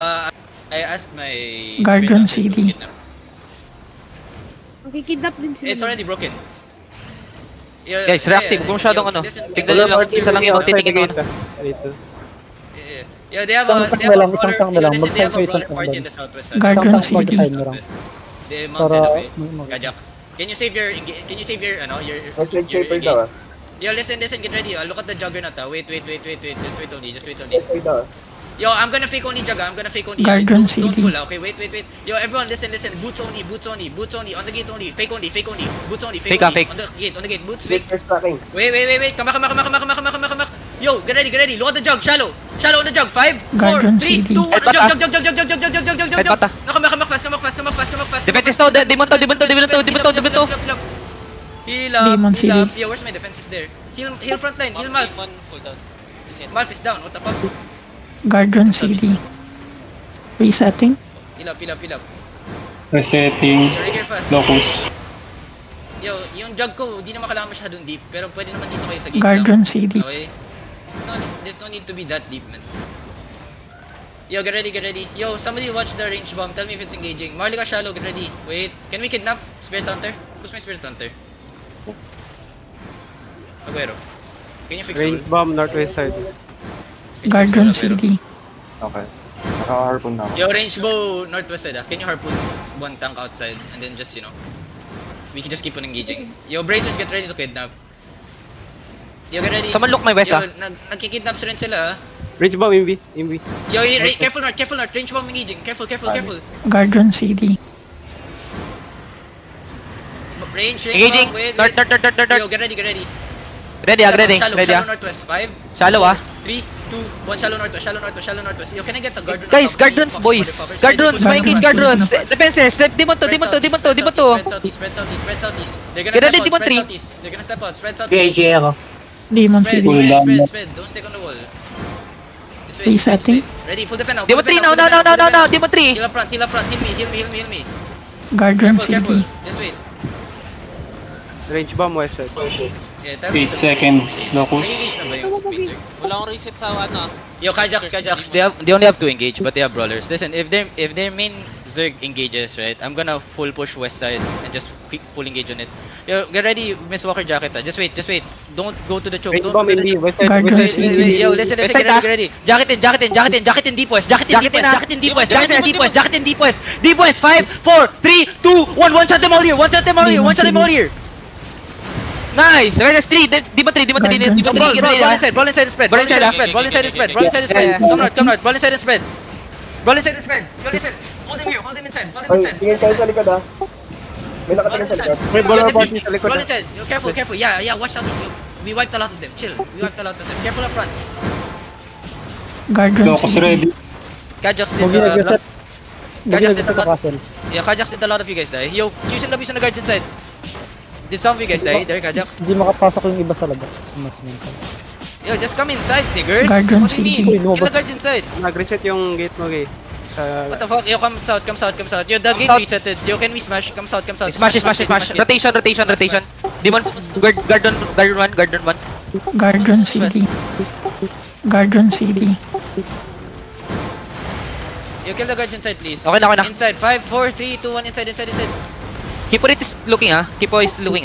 I asked my Guardian spirit CD. to kidnap. Makikidnap din sila. It's already broken. Guys, reactive. Kung masyadong ano. Tignan nyo lang. Isa lang yung titingin ko. Yeah, they have Isang tank na lang, isang tank na lang. they have a Mag-side brawler isang party tank in the southwest side. Guardian Isang tank CD. mag-side mo lang. They mounted Para, away. Kajax. Can you save your Mas red shaper daw ah. Yo, listen, get ready. Look at the juggernaut. Wait. Just wait only. Red side daw ah. Yo, I'm gonna fake only Jugga. I'm gonna fake only. Guardian Don't CD. pull out. Okay, wait. Yo, everyone, listen. Boots only. On the gate only. Fake only. Boots only. Fake. On the gate. Boots fake. First tracking. Wait. Come back. Yo, get ready. Look at the jug. Shallow on the jug. 5, 4, Guardian 3, CD. 2, 1. Headbutt, Jug. Headbutt, ah. Come back fast. Defenses to. Demon to. Heal Demon CD. up. Yo, where's my defenses there? Heal front line. Heal Malf. Malf is down. What the fuck? Guardian CD. Resetting. Heal up. Resetting. Yo, rigger fast. Locus. Yo, yung jug ko, di naman kailangan masyadong deep. Pero pwede naman dito kayo sa gate Guardian lang. CD. Okay? There's no need to be that deep, man. Yo, get ready. Yo, somebody watch the range bomb. Tell me if it's engaging. Marley ka shallow, get ready. Wait, can we kidnap Spirit Hunter? Who's my Spirit Hunter? Aguero. Can you fix Range it? bomb northwest side. Guardian CD. Okay. Naka-harpoon na ako. Yo, range bow northwest side ah. Can you harpoon one tank outside and then just, we can just keep on engaging. Yo, bracers, get ready to kidnap. Yo, get ready. Someone look my west, Yo, ah. nagkikidnap rin sila ah. Range bomb MV. Yo, careful north, range bomb engaging. Careful. Guardian CD. Range Engaging. bomb, wait. North. Yo, get ready. Ready. Shallow northwest. 5, Shallow, 3, 2, 1, shallow northwest. Yo, can I get the guard run? Guys, guard runs, boys. Guard runs. May engage guard runs. Defenses. Demon to. Spread southeast. They're Get ready, gonna Demon 3. step out. Spread southeast. ako. Demon CD. Spread. Don't stick on the wall. This way. Resetting. Ready, full defend now. Demon 3 now. Demon 3. Heal up front. Heal me. Guardian Careful. CD. Just wait. Range bomb west side. Yeah, tell me. 8 seconds. Locus. Engage na ba yung speedster? Wala akong reset sa ano. Yo, Kajax, they only have 2 engage, but they have brawlers. Listen, if their main Zerg engages, right, I'm gonna full push west side and just quick full engage on it. Yo, get ready, Miss Walker jacket. Just wait. Don't go to the choke. Range Don't bomb go to the MV west side. Guardian West side. CD. Yo, listen, West get side, ready. Jacket in deep west. Jacket in deep west. 5, 4, 3, 2, 1. One shot them all here. Nice. Defenses 3. Demon 3. Brawl inside the spread. Come north. Brawl inside the spread. Yo, listen. Hold him inside. Oy, tingin kayo sa likod ah. May nakatingin sa likod. May brawler party sa likod. Brawl inside. Yo, careful. Yeah, watch out these. We wiped a lot of them. Chill. Careful up front. Guardian Locus CD. ready. Kajax Huwag did nag-reset. Kajax Nag-reset did a sa lot. castle. Yeah, Kajax did a lot of you guys die. Yo, using the beast on the guards inside. Did some of you guys die? There, Kajax. Hindi makapasok yung iba sa labas. Sumasmental. Yo, just come inside, niggers. Guardian What do you CD. mean? Kill the Lumabas. guards inside. Nag-reset yung gate mo, gay. What the fuck? Yo, come south. Yo, the gate south. resetted. Yo, can we smash? Come south. Smash. Rotation. Demon. Guard on 1. Guardian CD. Guardian CD. Yo, kill the guards inside, please. Okay na. Inside. 5, 4, 3, 2, 1. Inside. Kipo is looking, Kipo is looking,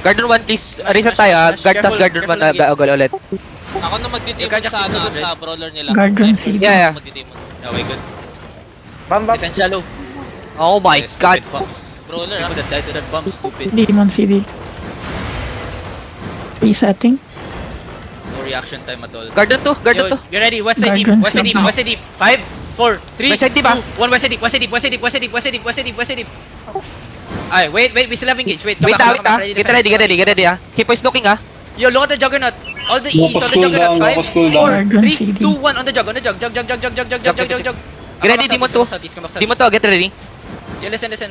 Guard on 1, please. Reset tayo, Guard tas guard on 1 agol ulit. Ako na magdidemon Kajax sa is ano, good, right? sa brawler nila. Guardian CD. Yeah. Magdidemon. Okay, good. Bam. Defense shallow. Oh my god. Stupid fucks. Brawler People that died to that bomb, stupid. Demon CD. Resetting. No reaction time at all. Guard on 2. Yo, get ready. West side deep. Guardian West side CD. deep. 5, 4, 3, West side deep, 2, 1. West side deep. Ay, wait. We still have engage. Wait, Wait, Get ready, Kipo is looking, Yo, look at the juggernaut. All the east Locus on the juggernaut. cooldown, 5, locus cooldown. 4, Guardian 3, CD. 2, 1 on the jug. Jug. Get ready, Demon 2. Demon 2, get ready. Yo, listen.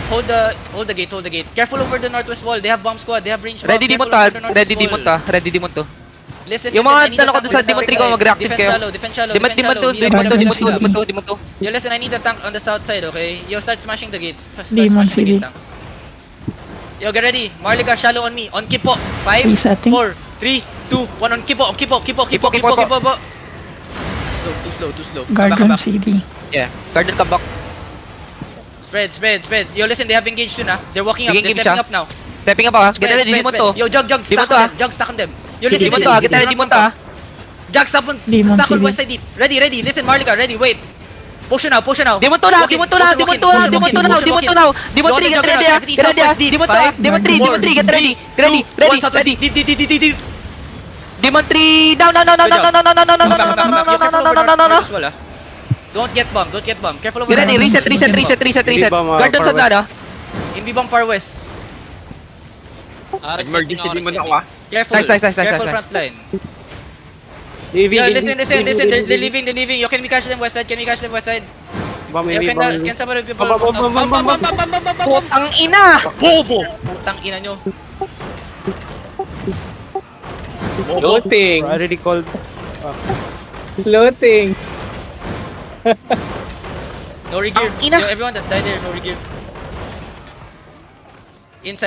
Hold the gate. Careful over the northwest wall. They have bomb squad. They have range. Ready, Demon 2. Ready, Demon 2. Listen, Yung I need mga tanong ko the doon sa tank Demon on the 3 ko, south mag-reactive side. kayo. Defense shallow. Demon 2. Yo, listen, I need the tank on the south side, okay? Yo, start smashing the gates. Start Demon smashing the CD. gate tanks. Yo, get ready. Marlika, shallow on me. On Kipo. 5, Resetting. 4, 3, 2, 1 on Kipo. Kipo. Too slow. Guardian Back. CD. Yeah. Guardian ka back. Spread. Yo, listen, they have engaged soon, ah. They're walking up. They're Engage stepping siya. up now. Stepping up ha. Get Spread, ready, Demon to. Yo, Jug, Demon stack to, on ah. them. Jug, stack on them. Yo, listen, Demon to listen. ha. Get ready, Demon to ha. Jug, stack on Demon stack on CD. west side deep. Ready. Listen, Marlica, ready, wait. Potion now. Demon to na. Walk in, Demon to now. walk in, Demon walk in. Demon 3, get ready ha. Get ready ha. Demon to ha. Demon 3, get ready. Ready. Deep. Demon 3, down. No. Don't get bomb. Careful over Get ready. Reset. Guardian sa dada. Invi bomb far west. Resetting ako. Careful. Nice. Careful front line. Yeah, listen. They're leaving. Yo, can we catch them west side? Bam, Yo, can somebody Bam. Putang ina. Bobo! Putang ina nyo. Loading. Already called. Floating. No regear. Ang ina. Yo, everyone that died there, no regear. Inside.